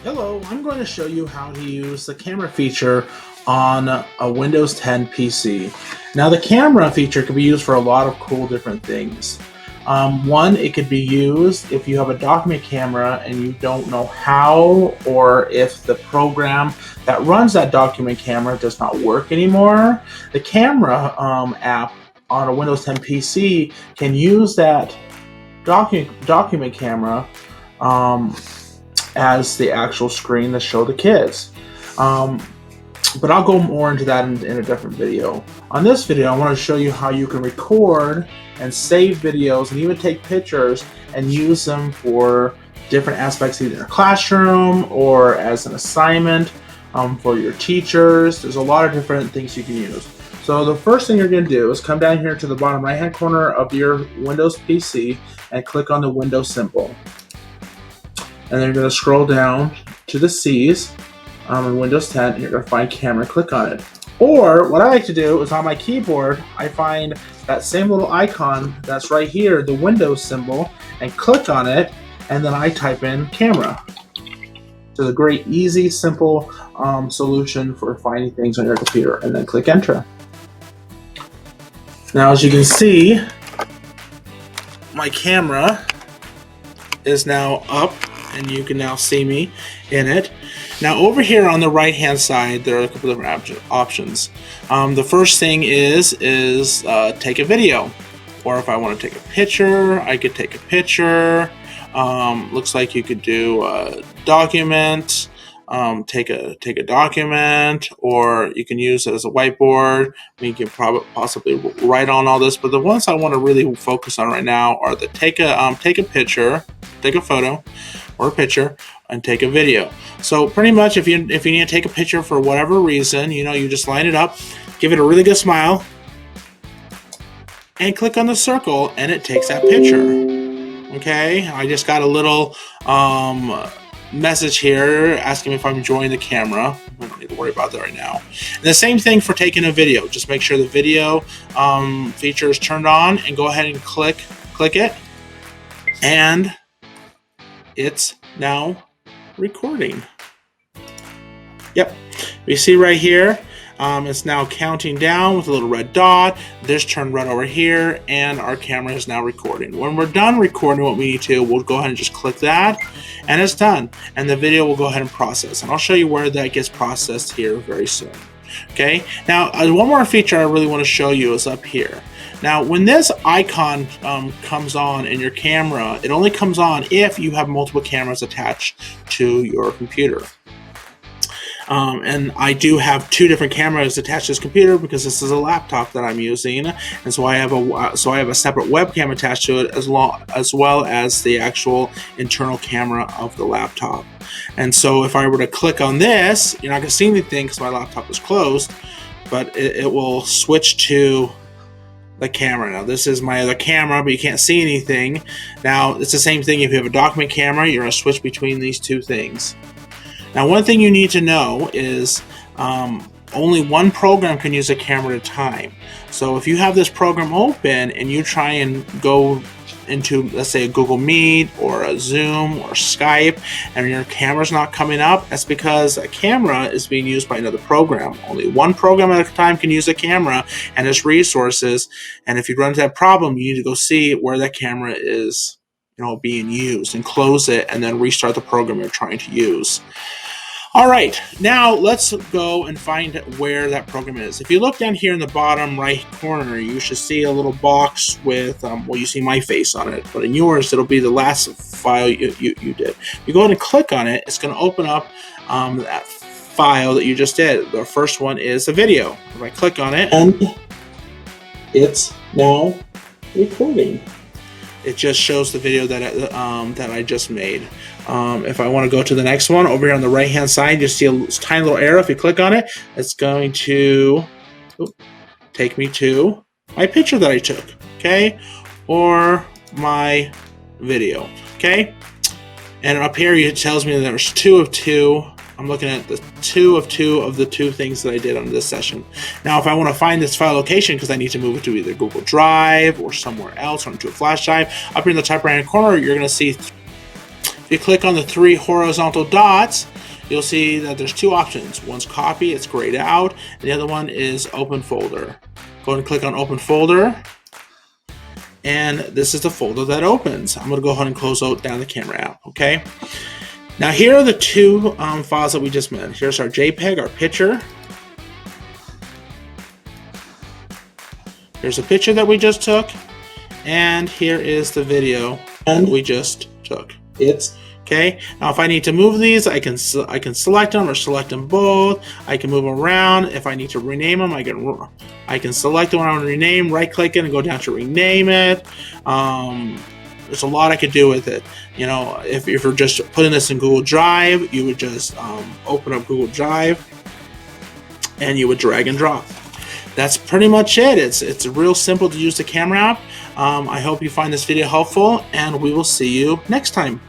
Hello, I'm going to show you how to use the camera feature on a Windows 10 PC. Now, the camera feature can be used for a lot of cool different things. One, it could be used if you have a document camera and you don't know how, or if the program that runs that document camera does not work anymore. The camera app on a Windows 10 PC can use that document camera um, as the actual screen to show the kids. But I'll go more into that in a different video. On this video, I want to show you how you can record and save videos and even take pictures and use them for different aspects, either in a classroom or as an assignment for your teachers. There's a lot of different things you can use. So the first thing you're going to do is come down here to the bottom right hand corner of your Windows PC and click on the Windows symbol. And then you're going to scroll down to the C's in Windows 10, and you're going to find camera, click on it. Or what I like to do is on my keyboard, I find that same little icon that's right here, the Windows symbol, and click on it, and then I type in camera. So it's a great, easy, simple solution for finding things on your computer, and then click enter. Now, as you can see, my camera is now up, and you can now see me in it. Now over here on the right hand side, there are a couple different options. The first thing is take a video, or if I want to take a picture, I could take a picture. Looks like you could do a document, take a document, or you can use it as a whiteboard. You can possibly write on all this, but the ones I want to really focus on right now are the take a picture, take a photo or a picture, and take a video. So pretty much if you need to take a picture for whatever reason, you just line it up, give it a really good smile, and click on the circle, and it takes that picture. Okay, I just got a little message here asking me if I'm enjoying the camera. I don't need to worry about that right now. And the same thing for taking a video. Just make sure the video feature is turned on, and go ahead and click it, and it's now recording. Yep, you see right here, it's now counting down with a little red dot. This turned red over here, and our camera is now recording. When we're done recording what we need to, we'll go ahead and just click that, and it's done. And the video will go ahead and process. And I'll show you where that gets processed here very soon. Okay, now one more feature I really want to show you is up here. Now, when this icon comes on in your camera, it only comes on if you have multiple cameras attached to your computer. And I do have two different cameras attached to this computer because this is a laptop that I'm using, and so I have a separate webcam attached to it as well as the actual internal camera of the laptop. And so if I were to click on this, you're not going to see anything because my laptop is closed, but it will switch to the camera. Now this is my other camera, but you can't see anything. Now it's the same thing if you have a document camera, you're going to switch between these two things. Now one thing you need to know is only one program can use a camera at a time. So if you have this program open and you try and go into, let's say, a Google Meet or a Zoom or Skype, and your camera's not coming up, that's because a camera is being used by another program. Only one program at a time can use a camera and its resources, and if you run into that problem, you need to go see where that camera is being used and close it, and then restart the program you're trying to use. All right, now let's go and find where that program is. If you look down here in the bottom right corner, you should see a little box with, you see my face on it, but in yours, it'll be the last file you did. You go ahead and click on it, it's going to open up that file that you just did. The first one is a video. If I click on it, and it's now recording. It just shows the video that I just made. If I want to go to the next one, over here on the right hand side, you see a tiny little arrow. If you click on it, it's going to take me to my picture that I took, okay, or my video, okay. And up here it tells me that there's 2 of 2. I'm looking at the 2 of 2 of the 2 things that I did on this session. Now, if I want to find this file location because I need to move it to either Google Drive or somewhere else or into a flash drive, up here in the top right hand corner, you're going to see If you click on the 3 horizontal dots, you'll see that there's 2 options. One's copy, it's grayed out, and the other one is open folder. Go ahead and click on open folder, and this is the folder that opens. I'm going to go ahead and close out down the camera app, okay? Now here are the 2 files that we just made. Here's our JPEG, our picture. Here's a picture that we just took, and here is the video that we just took. Okay. Now, if I need to move these, I can select them or select them both. I can move them around. If I need to rename them, I can select the one I want to rename, right-click it, and go down to rename it. There's a lot I could do with it. You know, if you're just putting this in Google Drive, you would just open up Google Drive, and you would drag and drop. That's pretty much it. It's real simple to use the camera app. I hope you find this video helpful, and we will see you next time.